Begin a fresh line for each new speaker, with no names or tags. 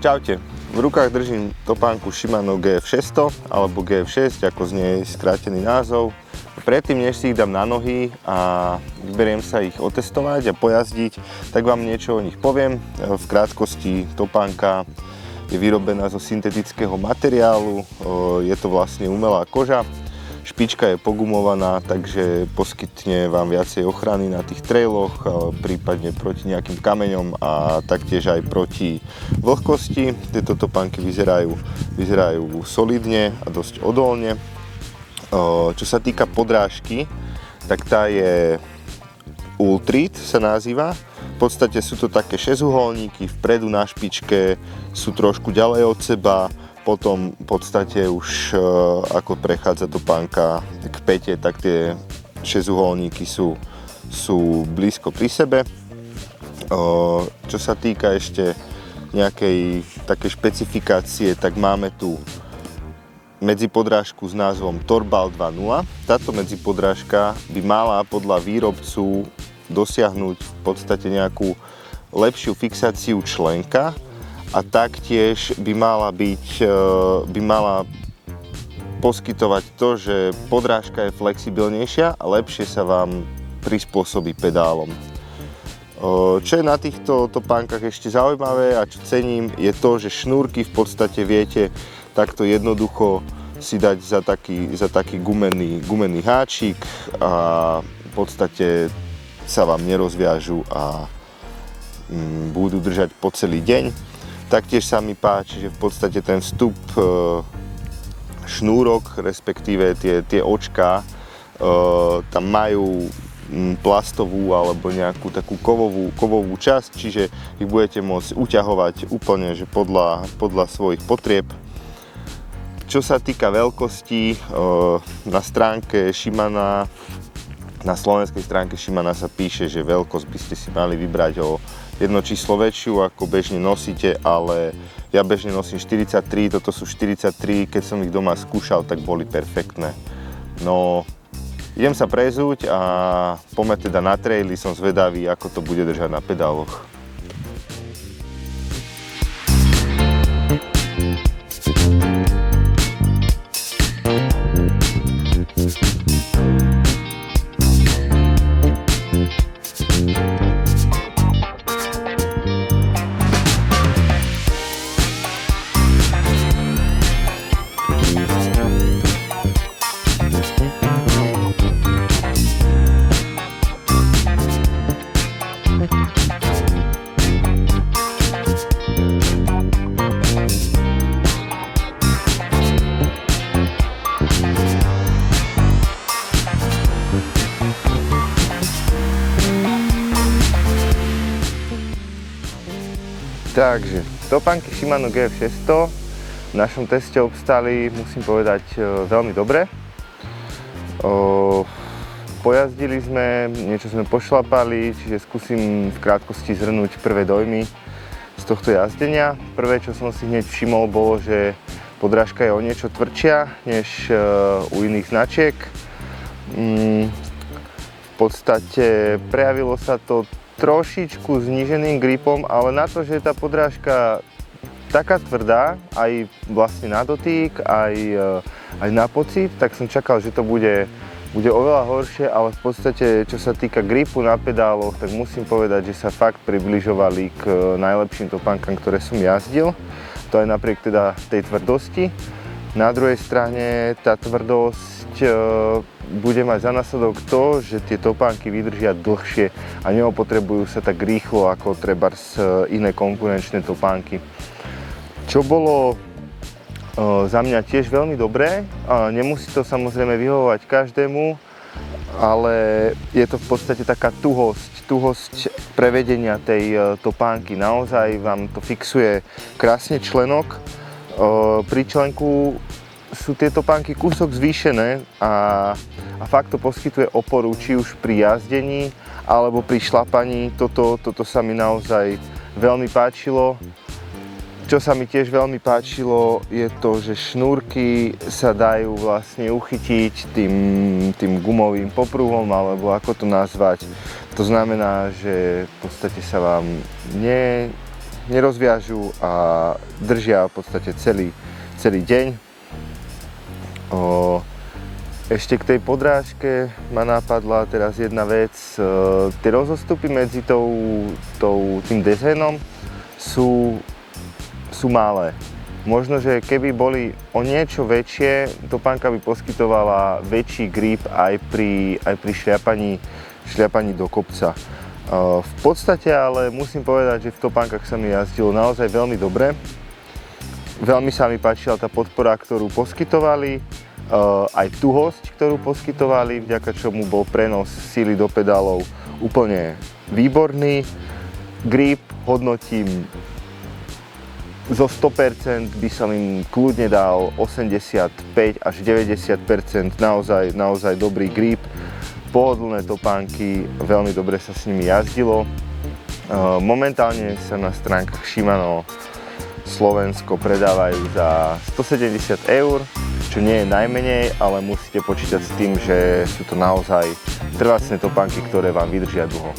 Čaute, v rukách držím topánku Shimano GF600 alebo GF6, ako znie skrátený názov. Predtým, než si ich dám na nohy a vyberiem sa ich otestovať a pojazdiť, tak vám niečo o nich poviem. V krátkosti, topánka je vyrobená zo syntetického materiálu, je to vlastne umelá koža. Špička je pogumovaná, takže poskytne vám viacej ochrany na tých trailoch, prípadne proti nejakým kameňom a taktiež aj proti vlhkosti. Tieto topánky vyzerajú solidne a dosť odolne. Čo sa týka podrážky, tak tá je Ultreat sa nazýva. V podstate sú to také 6-uholníky, vpredu na špičke sú trošku ďalej od seba. Potom v podstate už ako prechádza topánka k päte, tak tie 6-uholníky sú blízko pri sebe. Čo sa týka ešte nejakej takej špecifikácie, tak máme tu medzipodrážku s názvom Torbal 2.0. Táto medzipodrážka by mala podľa výrobcu dosiahnuť v podstate nejakú lepšiu fixáciu členka, a taktiež by mala poskytovať to, že podrážka je flexibilnejšia a lepšie sa vám prispôsobí pedálom. Čo je na týchto topánkach ešte zaujímavé a čo cením, je to, že šnúrky v podstate viete takto jednoducho si dať za taký gumený háčik a v podstate sa vám nerozviažu a budú držať po celý deň. Taktiež sa mi páči, že v podstate ten vstup šnúrok, respektíve tie očká, tam majú plastovú alebo nejakú takú kovovú časť, čiže ich budete môcť uťahovať úplne že podľa svojich potrieb. Čo sa týka veľkosti, na stránke Shimana, na slovenskej stránke Shimana sa píše, že veľkosť by ste si mali vybrať o jedno číslo väčšiu, ako bežne nosíte, ale ja bežne nosím 43, toto sú 43, keď som ich doma skúšal, tak boli perfektné. No, idem sa prezúť a poďme teda na traily, som zvedavý, ako to bude držať na pedáloch. Takže, topánky Shimano GF600 v našom teste obstáli, musím povedať, veľmi dobre. Pojazdili sme, niečo sme pošlapali, čiže skúsim v krátkosti zhrnúť prvé dojmy z tohto jazdenia. Prvé, čo som si hneď všimol, bolo, že podrážka je o niečo tvrdšia než u iných značiek. V podstate prejavilo sa to trošičku zníženým gripom, ale na to, že je tá podrážka taká tvrdá, aj vlastne na dotyk, aj na pocit, tak som čakal, že to bude oveľa horšie, ale v podstate, čo sa týka gripu na pedáloch, tak musím povedať, že sa fakt približovali k najlepším topánkam, ktoré som jazdil. To aj napriek teda tej tvrdosti. Na druhej strane tá tvrdosť bude mať za následok to, že tie topánky vydržia dlhšie a neopotrebujú sa tak rýchlo ako trebárs iné konkurenčné topánky. Čo bolo za mňa tiež veľmi dobré, nemusí to samozrejme vyhovovať každému, ale je to v podstate taká tuhosť prevedenia tej topánky. Naozaj vám to fixuje krásne členok. Pri členku sú tie topánky kúsok zvýšené a fakt to poskytuje oporu, či už pri jazdení alebo pri šlapaní. Toto sa mi naozaj veľmi páčilo. Čo sa mi tiež veľmi páčilo, je to, že šnúrky sa dajú vlastne uchytiť tým gumovým popruhom, alebo ako to nazvať. To znamená, že v podstate sa vám nerozviažu a držia v podstate celý deň. Ešte k tej podrážke ma napadla teraz jedna vec. Tie rozostupy medzi tým dezénom sú malé. Možno, že keby boli o niečo väčšie, topánka by poskytovala väčší grip aj pri šľapaní do kopca. V podstate ale musím povedať, že v topánkach sa mi jazdilo naozaj veľmi dobre. Veľmi sa mi páčila tá podpora, ktorú poskytovali, aj tuhosť, ktorú poskytovali, vďaka čomu bol prenos síly do pedálov úplne výborný. Grip hodnotím zo 100% by som im kľudne dal 85 až 90%, naozaj dobrý grip, pohodlné topánky, veľmi dobre sa s nimi jazdilo. Momentálne sa na stránkach Shimano Slovensko predávajú za 170 €, čo nie je najmenej, ale musíte počítať s tým, že sú to naozaj trvácne topánky, ktoré vám vydržia dlho.